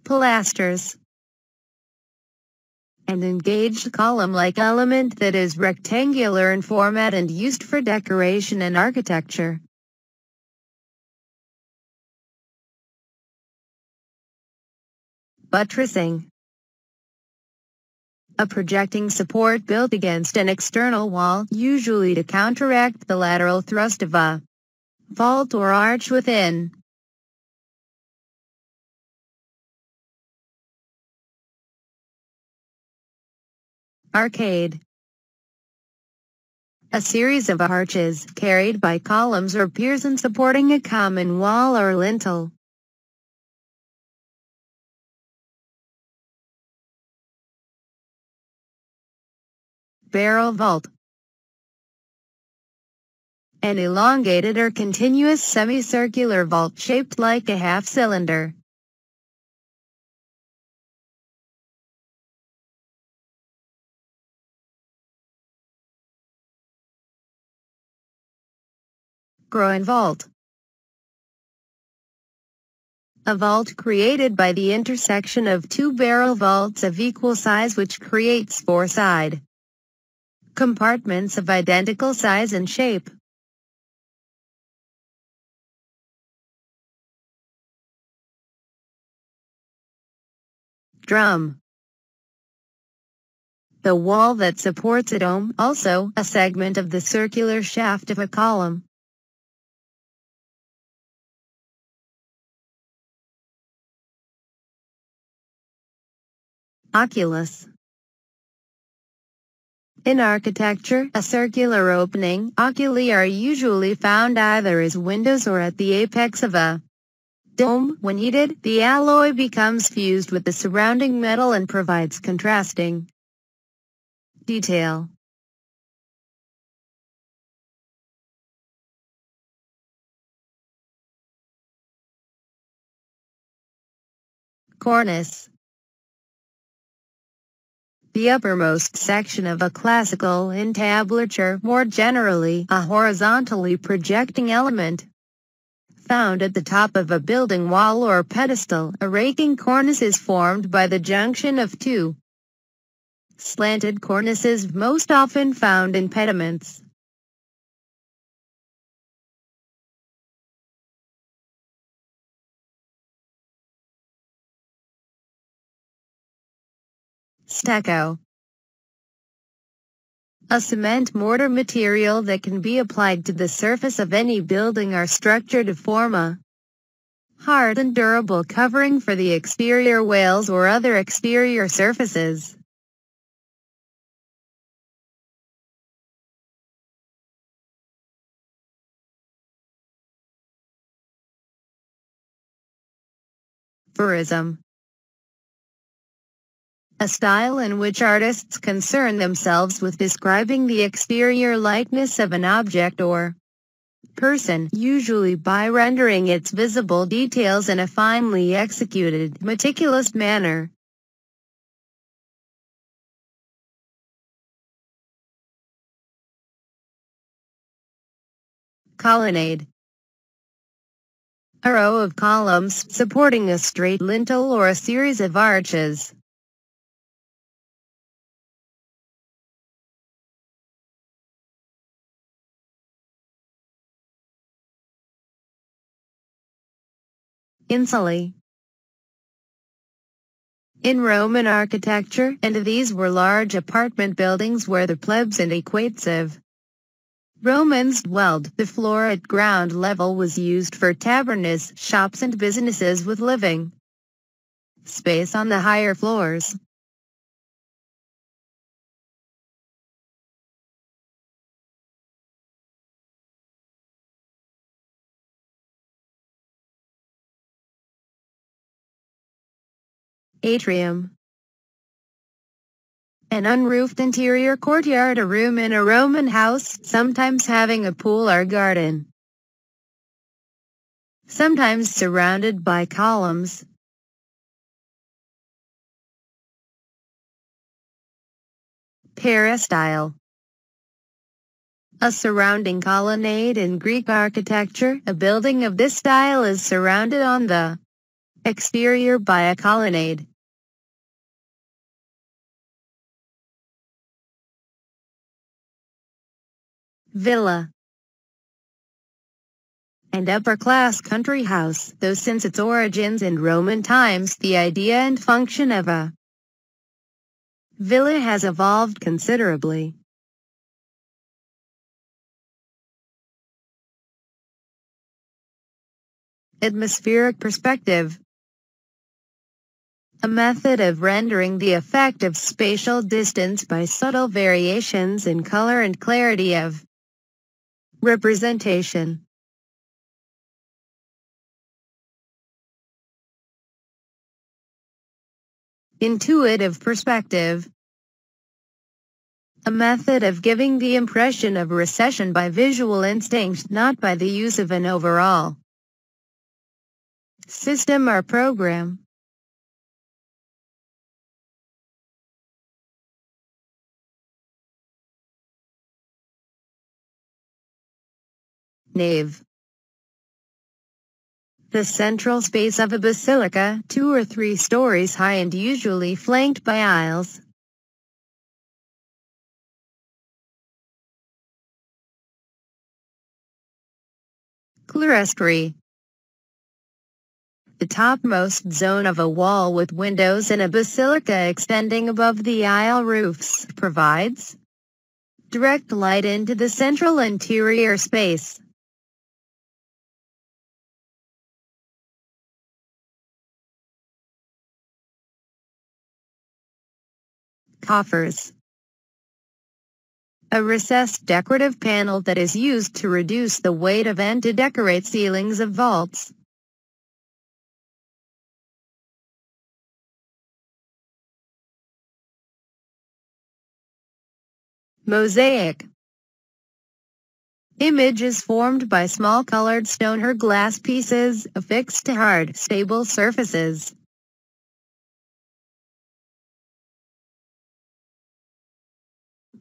Pilasters. An engaged column-like element that is rectangular in format and used for decoration and architecture. Buttressing. A projecting support built against an external wall, usually to counteract the lateral thrust of a vault or arch within. Arcade. A series of arches, carried by columns or piers and supporting a common wall or lintel. Barrel vault. An elongated or continuous semicircular vault shaped like a half-cylinder. Groin Vault. A vault created by the intersection of two barrel vaults of equal size which creates four side compartments of identical size and shape. Drum. The wall that supports a dome, also a segment of the circular shaft of a column. Oculus. In architecture, a circular opening, oculi are usually found either as windows or at the apex of a dome. When heated, the alloy becomes fused with the surrounding metal and provides contrasting detail. Cornice. The uppermost section of a classical entablature, more generally a horizontally projecting element, found at the top of a building wall or pedestal. A raking cornice is formed by the junction of two slanted cornices, most often found in pediments. Stucco. A cement mortar material that can be applied to the surface of any building or structure to form a hard and durable covering for the exterior walls or other exterior surfaces. Verism. A style in which artists concern themselves with describing the exterior likeness of an object or person, usually by rendering its visible details in a finely executed, meticulous manner. Colonnade. A row of columns supporting a straight lintel or a series of arches. Insulae. In Roman architecture, and these were large apartment buildings where the plebs and equates of Romans dwelled, the floor at ground level was used for tavernas, shops and businesses with living space on the higher floors. Atrium. An unroofed interior courtyard, a room in a Roman house, sometimes having a pool or garden, sometimes surrounded by columns. Peristyle. A surrounding colonnade in Greek architecture. A building of this style is surrounded on the Exterior by a colonnade. Villa. And upper-class country house, though since its origins in Roman times the idea and function of a villa has evolved considerably. Atmospheric perspective. A method of rendering the effect of spatial distance by subtle variations in color and clarity of representation. Intuitive perspective. A method of giving the impression of recession by visual instinct, not by the use of an overall system or program. Nave. The central space of a basilica, 2 or 3 stories high and usually flanked by aisles. Clerestory. The topmost zone of a wall with windows in a basilica extending above the aisle roofs provides direct light into the central interior space. Coffers. A recessed decorative panel that is used to reduce the weight of and to decorate ceilings of vaults. Mosaic. Image is formed by small colored stone or glass pieces affixed to hard, stable surfaces.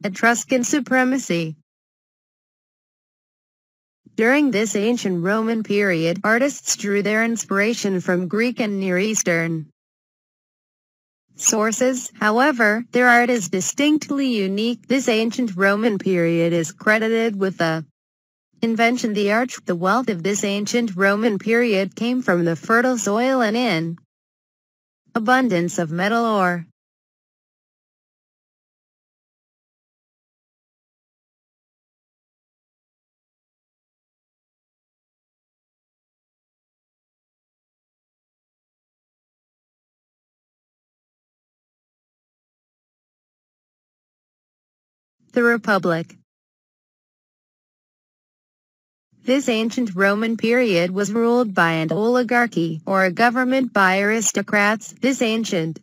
Etruscan Supremacy. During this ancient Roman period, artists drew their inspiration from Greek and Near Eastern sources. However, their art is distinctly unique. This ancient Roman period is credited with the invention of the arch. The wealth of this ancient Roman period came from the fertile soil and in abundance of metal ore. The Republic. This ancient Roman period was ruled by an oligarchy, or a government by aristocrats. This ancient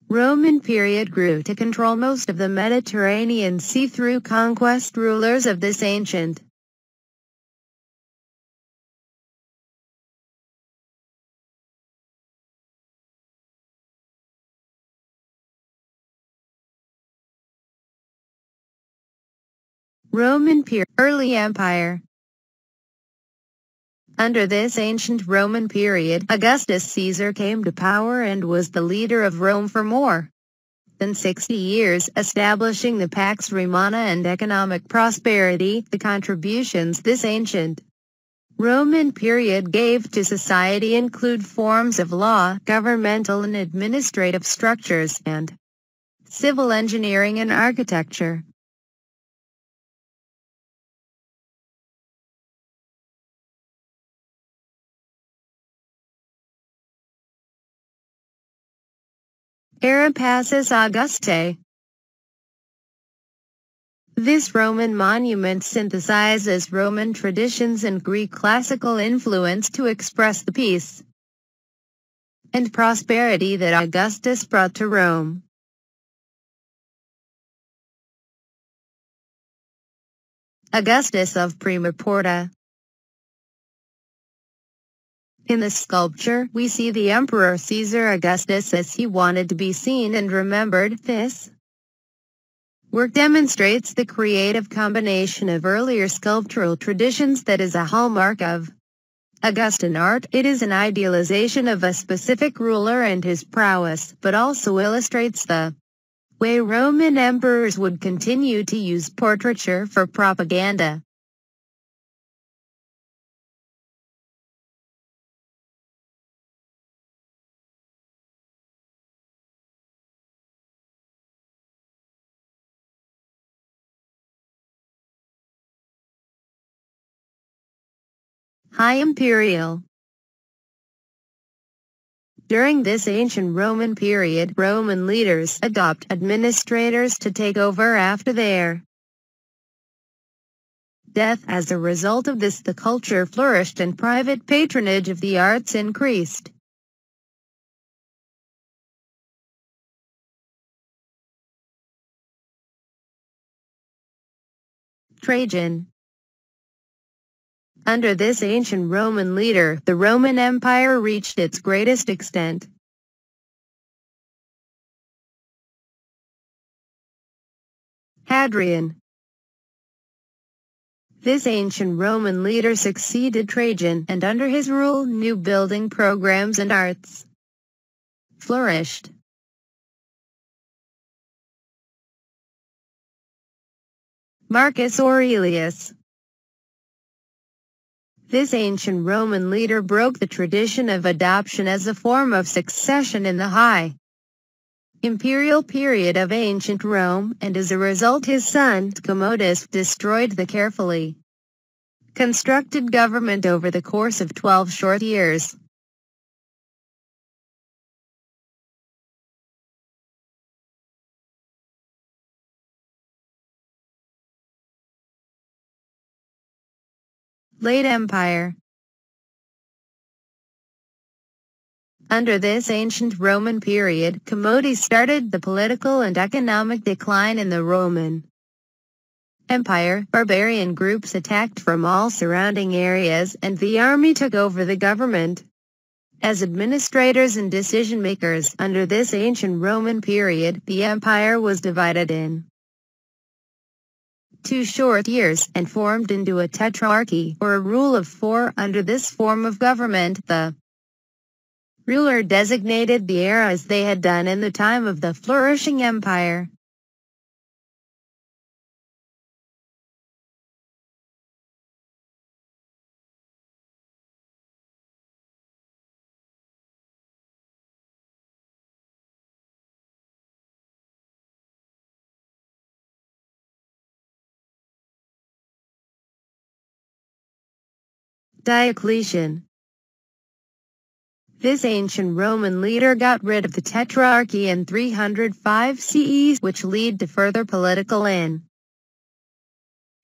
Roman period grew to control most of the Mediterranean Sea through conquest. Rulers of this ancient Roman period. Early Empire. Under this ancient Roman period, Augustus Caesar came to power and was the leader of Rome for more than 60 years, establishing the Pax Romana and economic prosperity. The contributions this ancient Roman period gave to society include forms of law, governmental and administrative structures, and civil engineering and architecture. Ara Pacis Augustae. This Roman monument synthesizes Roman traditions and Greek classical influence to express the peace and prosperity that Augustus brought to Rome. Augustus of Primaporta. In the sculpture, we see the Emperor Caesar Augustus as he wanted to be seen and remembered. This work demonstrates the creative combination of earlier sculptural traditions that is a hallmark of Augustan art. It is an idealization of a specific ruler and his prowess, but also illustrates the way Roman emperors would continue to use portraiture for propaganda. High Imperial. During this ancient Roman period, Roman leaders adopt administrators to take over after their death. As a result of this, the culture flourished and private patronage of the arts increased. Trajan. Under this ancient Roman leader, the Roman Empire reached its greatest extent. Hadrian. This ancient Roman leader succeeded Trajan, and under his rule new building programs and arts flourished. Marcus Aurelius. This ancient Roman leader broke the tradition of adoption as a form of succession in the high Imperial period of ancient Rome, and as a result his son, Commodus, destroyed the carefully constructed government over the course of 12 short years. Late Empire. Under this ancient Roman period, Commodus started the political and economic decline in the Roman Empire. Barbarian groups attacked from all surrounding areas, and the army took over the government as administrators and decision-makers. Under this ancient Roman period, the empire was divided in 2 short years, and formed into a tetrarchy, or a rule of 4. Under this form of government, the ruler designated the era as they had done in the time of the flourishing empire. Diocletian. This ancient Roman leader got rid of the tetrarchy in 305 CE, which led to further political and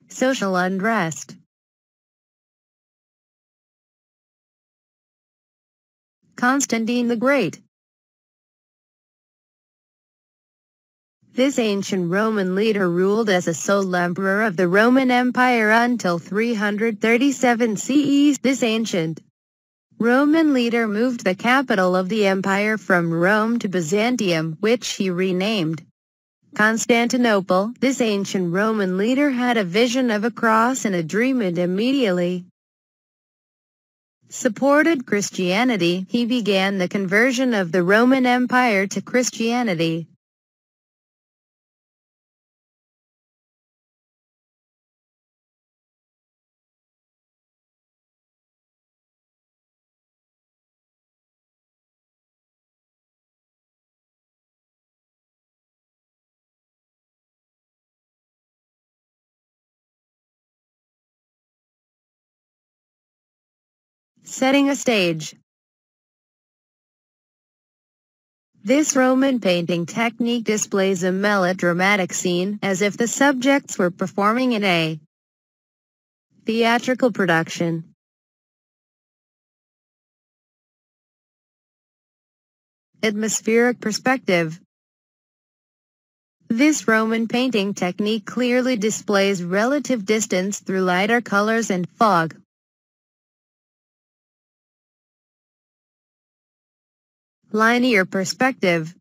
social unrest. Constantine the Great. This ancient Roman leader ruled as a sole emperor of the Roman Empire until 337 CE. This ancient Roman leader moved the capital of the empire from Rome to Byzantium, which he renamed Constantinople. This ancient Roman leader had a vision of a cross and a dream, and immediately supported Christianity. He began the conversion of the Roman Empire to Christianity. Setting a stage. This Roman painting technique displays a melodramatic scene, as if the subjects were performing in a theatrical production. Atmospheric perspective. This Roman painting technique clearly displays relative distance through lighter colors and fog. Linear perspective.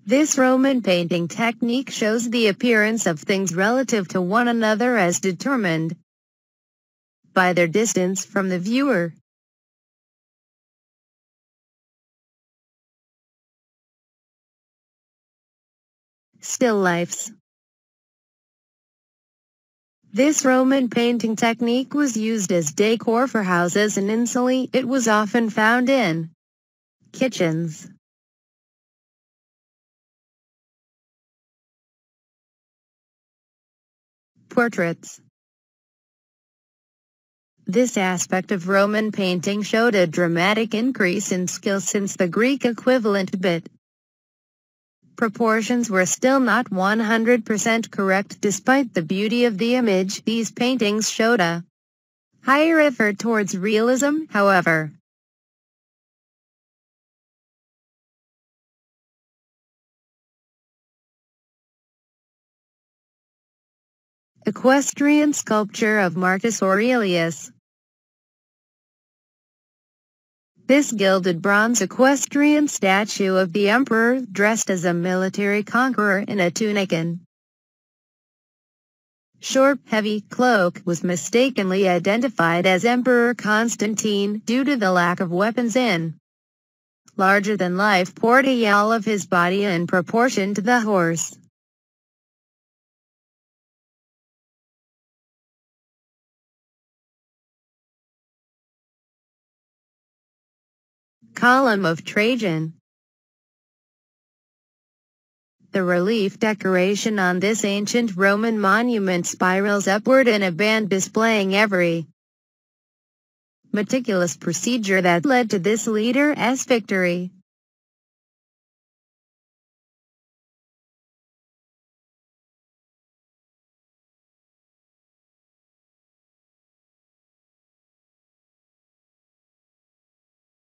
This Roman painting technique shows the appearance of things relative to one another as determined by their distance from the viewer. Still lifes. This Roman painting technique was used as decor for houses and insulae. It was often found in kitchens, portraits. This aspect of Roman painting showed a dramatic increase in skill since the Greek equivalent bit proportions were still not 100% correct. Despite the beauty of the image, these paintings showed a higher effort towards realism, however. Equestrian sculpture of Marcus Aurelius. This gilded bronze equestrian statue of the emperor, dressed as a military conqueror in a tunic and short, heavy cloak, was mistakenly identified as Emperor Constantine due to the lack of weapons and larger-than-life portrayal of his body in proportion to the horse. Column of Trajan. The relief decoration on this ancient Roman monument spirals upward in a band displaying every meticulous procedure that led to this leader's victory.